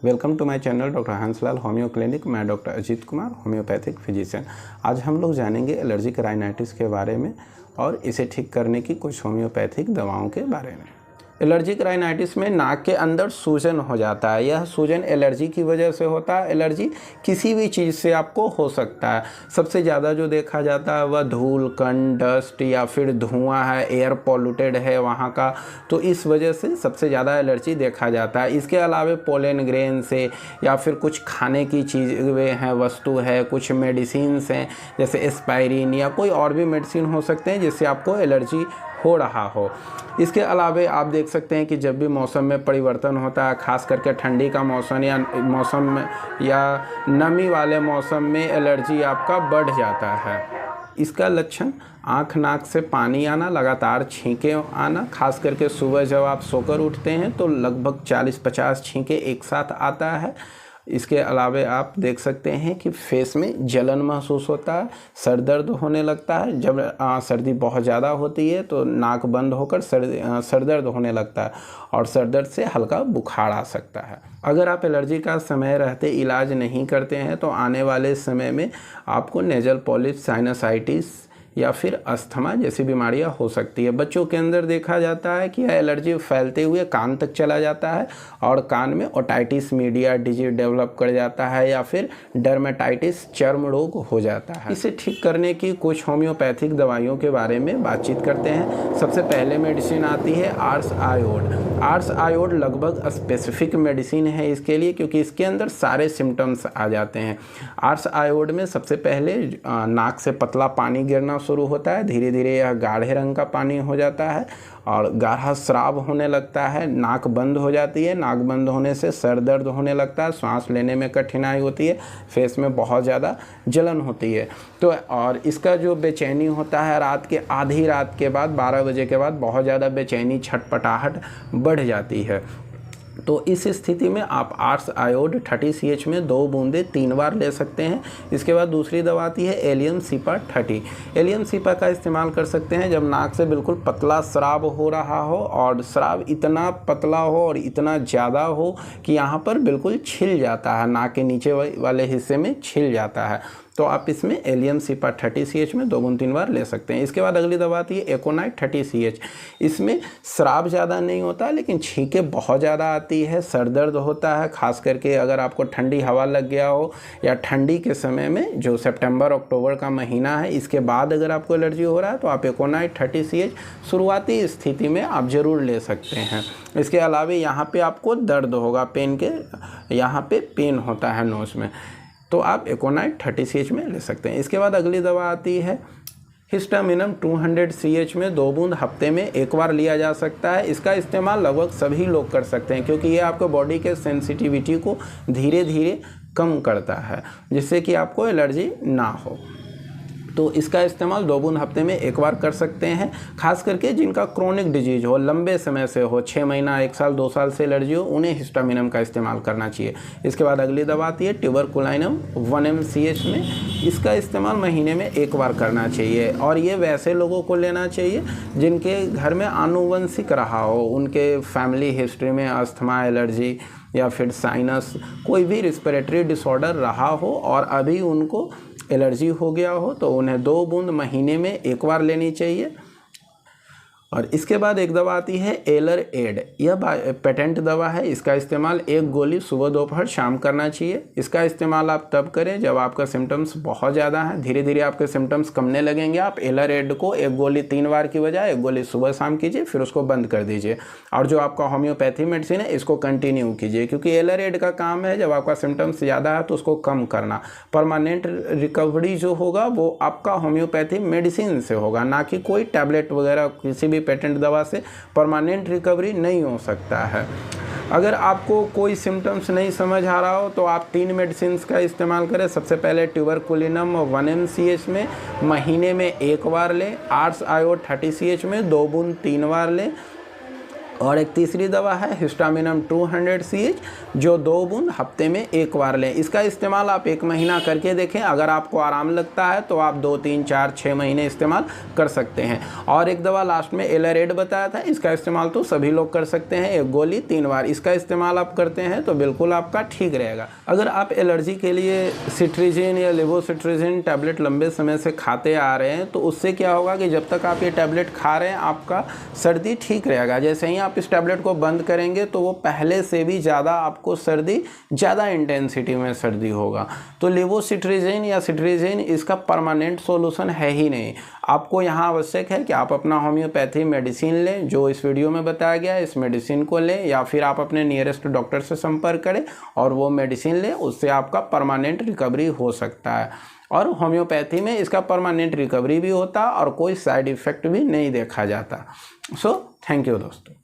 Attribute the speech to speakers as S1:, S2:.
S1: Welcome to my channel doctor Hanslal homeo clinic. मैं doctor Ajit Kumar, homeopathic physician. आज हम लोग जानेंगे एलर्जिक राइनाइटिस के बारे में और इसे ठीक करने की कुछ होम्योपैथिक दवाओं के बारे में। एलर्जिक राइनाइटिस में नाक के अंदर सूजन हो जाता है। यह सूजन एलर्जी की वजह से होता है। एलर्जी किसी भी चीज़ से आपको हो सकता है। सबसे ज़्यादा जो देखा जाता है वह धूल, कण, डस्ट या फिर धुआं है, एयर पॉल्यूटेड है वहाँ का, तो इस वजह से सबसे ज़्यादा एलर्जी देखा जाता है। इसके अलावा पोलन ग्रेन से या फिर कुछ खाने की चीज़ें हैं, वस्तु है, कुछ मेडिसिन्स हैं जैसे एस्पायरिन या कोई और भी मेडिसिन हो सकते हैं जिससे आपको एलर्जी हो रहा हो। इसके अलावा आप देख सकते हैं कि जब भी मौसम में परिवर्तन होता है, खास करके ठंडी का मौसम में या नमी वाले मौसम में एलर्जी आपका बढ़ जाता है। इसका लक्षण आँख नाक से पानी आना, लगातार छींके आना, खास करके सुबह जब आप सोकर उठते हैं तो लगभग 40-50 छींके एक साथ आता है। इसके अलावा आप देख सकते हैं कि फेस में जलन महसूस होता है, सर दर्द होने लगता है। जब सर्दी बहुत ज़्यादा होती है तो नाक बंद होकर सर दर्द होने लगता है और सर दर्द से हल्का बुखार आ सकता है। अगर आप एलर्जी का समय रहते इलाज नहीं करते हैं तो आने वाले समय में आपको नेजल पॉलिप, साइनसाइटिस या फिर अस्थमा जैसी बीमारियां हो सकती है। बच्चों के अंदर देखा जाता है कि यह एलर्जी फैलते हुए कान तक चला जाता है और कान में ओटाइटिस मीडिया डिजीज डेवलप कर जाता है या फिर डर्मेटाइटिस, चर्म रोग हो जाता है। इसे ठीक करने की कुछ होम्योपैथिक दवाइयों के बारे में बातचीत करते हैं। सबसे पहले मेडिसिन आती है आर्स आयोड। आर्स आयोड लगभग स्पेसिफिक मेडिसिन है इसके लिए, क्योंकि इसके अंदर सारे सिम्टम्स आ जाते हैं। आर्स आयोड में सबसे पहले नाक से पतला पानी गिरना शुरू होता है। धीरे धीरे यह गाढ़े रंग का पानी हो जाता है और गाढ़ा स्राव होने लगता है। नाक बंद हो जाती है। नाक बंद होने से सर दर्द होने लगता है, सांस लेने में कठिनाई होती है, फेस में बहुत ज़्यादा जलन होती है। तो और इसका जो बेचैनी होता है रात के आधी रात के बाद 12 बजे के बाद बहुत ज़्यादा बेचैनी, छटपटाहट बढ़ जाती है। तो इस स्थिति में आप आर्स आयोड 30 CH में 2 बूंदे 3 बार ले सकते हैं। इसके बाद दूसरी दवा आती है एलियम सिपा 30। एलियम सिपा का इस्तेमाल कर सकते हैं जब नाक से बिल्कुल पतला स्राव हो रहा हो और स्राव इतना पतला हो और इतना ज़्यादा हो कि यहाँ पर बिल्कुल छिल जाता है, नाक के नीचे वाले हिस्से में छिल जाता है, तो आप इसमें एलियम सिपा 30 CH में 2 बूंद 3 बार ले सकते हैं। इसके बाद अगली दवा आती है एकोनाइट 30 CH। इसमें स्राव ज़्यादा नहीं होता लेकिन छींके बहुत ज़्यादा आती है, सर दर्द होता है, खास करके अगर आपको ठंडी हवा लग गया हो या ठंडी के समय में जो सितंबर अक्टूबर का महीना है, इसके बाद अगर आपको एलर्जी हो रहा है तो आप एकोनाइट 30 CH शुरुआती स्थिति में आप ज़रूर ले सकते हैं। इसके अलावा यहाँ पर आपको दर्द होगा, पेन के यहाँ पर पेन होता है नोज में, तो आप एकोनाइट 30 CH में ले सकते हैं। इसके बाद अगली दवा आती है हिस्टामिनम 200 CH में 2 बूंद हफ्ते में 1 बार लिया जा सकता है। इसका इस्तेमाल लगभग सभी लोग कर सकते हैं क्योंकि ये आपके बॉडी के सेंसिटिविटी को धीरे धीरे कम करता है जिससे कि आपको एलर्जी ना हो। तो इसका इस्तेमाल 2 बूंद हफ्ते में 1 बार कर सकते हैं। खास करके जिनका क्रोनिक डिजीज हो, लंबे समय से हो, 6 महीना, 1 साल, 2 साल से एलर्जी हो, उन्हें हिस्टामिनम का इस्तेमाल करना चाहिए। इसके बाद अगली दवा आती है ट्यूबरकुलाइनम 1 mCH में। इसका इस्तेमाल महीने में 1 बार करना चाहिए और ये वैसे लोगों को लेना चाहिए जिनके घर में आनुवंशिक रहा हो, उनके फैमिली हिस्ट्री में अस्थमा, एलर्जी या फिर साइनस, कोई भी रिस्पिरेटरी डिसऑर्डर रहा हो और अभी उनको एलर्जी हो गया हो तो उन्हें 2 बूंद महीने में 1 बार लेनी चाहिए। और इसके बाद एक दवा आती है एलर एड। यह पेटेंट दवा है। इसका इस्तेमाल 1 गोली सुबह, दोपहर, शाम करना चाहिए। इसका इस्तेमाल आप तब करें जब आपका सिम्टम्स बहुत ज़्यादा हैं, धीरे धीरे आपके सिम्टम्स कमने लगेंगे। आप एलर एड को 1 गोली 3 बार की बजाय 1 गोली सुबह शाम कीजिए, फिर उसको बंद कर दीजिए। और जो आपका होम्योपैथी मेडिसिन है इसको कंटिन्यू कीजिए, क्योंकि एलर एड का काम है जब आपका सिम्टम्स ज़्यादा है तो उसको कम करना। परमानेंट रिकवरी जो होगा वो आपका होम्योपैथी मेडिसिन से होगा, ना कि कोई टैबलेट वगैरह किसी भी पेटेंट दवा से परमानेंट रिकवरी नहीं हो सकता है। अगर आपको कोई सिम्टम्स नहीं समझ आ रहा हो तो आप 3 मेडिसिन का इस्तेमाल करें। सबसे पहले ट्यूबरकुलिनम 1 mCH में महीने में 1 बार लें। आर्स आयोड 30 CH में 2 बूंद 3 बार लें। और एक तीसरी दवा है हिस्टामिनम 200 CH, जो 2 बूंद हफ्ते में 1 बार लें। इसका इस्तेमाल आप 1 महीना करके देखें, अगर आपको आराम लगता है तो आप 2, 3, 4, 6 महीने इस्तेमाल कर सकते हैं। और एक दवा लास्ट में एलरेड बताया था, इसका इस्तेमाल तो सभी लोग कर सकते हैं, 1 गोली 3 बार। इसका इस्तेमाल आप करते हैं तो बिल्कुल आपका ठीक रहेगा। अगर आप एलर्जी के लिए सिट्रीजिन या लेवोसिट्रीजिन टैबलेट लंबे समय से खाते आ रहे हैं तो उससे क्या होगा कि जब तक आप ये टैबलेट खा रहे हैं आपका सर्दी ठीक रहेगा। जैसे ही आप इस टैबलेट को बंद करेंगे तो वो पहले से भी ज़्यादा आपको सर्दी, ज़्यादा इंटेंसिटी में सर्दी होगा। तो लेवोसिट्रीजिन या सिट्रीजिन इसका परमानेंट सॉल्यूशन है ही नहीं। आपको यहाँ आवश्यक है कि आप अपना होम्योपैथी मेडिसिन लें, जो इस वीडियो में बताया गया है, इस मेडिसिन को लें, या फिर आप अपने नियरेस्ट डॉक्टर से संपर्क करें और वो मेडिसिन लें, उससे आपका परमानेंट रिकवरी हो सकता है। और होम्योपैथी में इसका परमानेंट रिकवरी भी होता और कोई साइड इफ़ेक्ट भी नहीं देखा जाता। सो थैंक यू दोस्तों।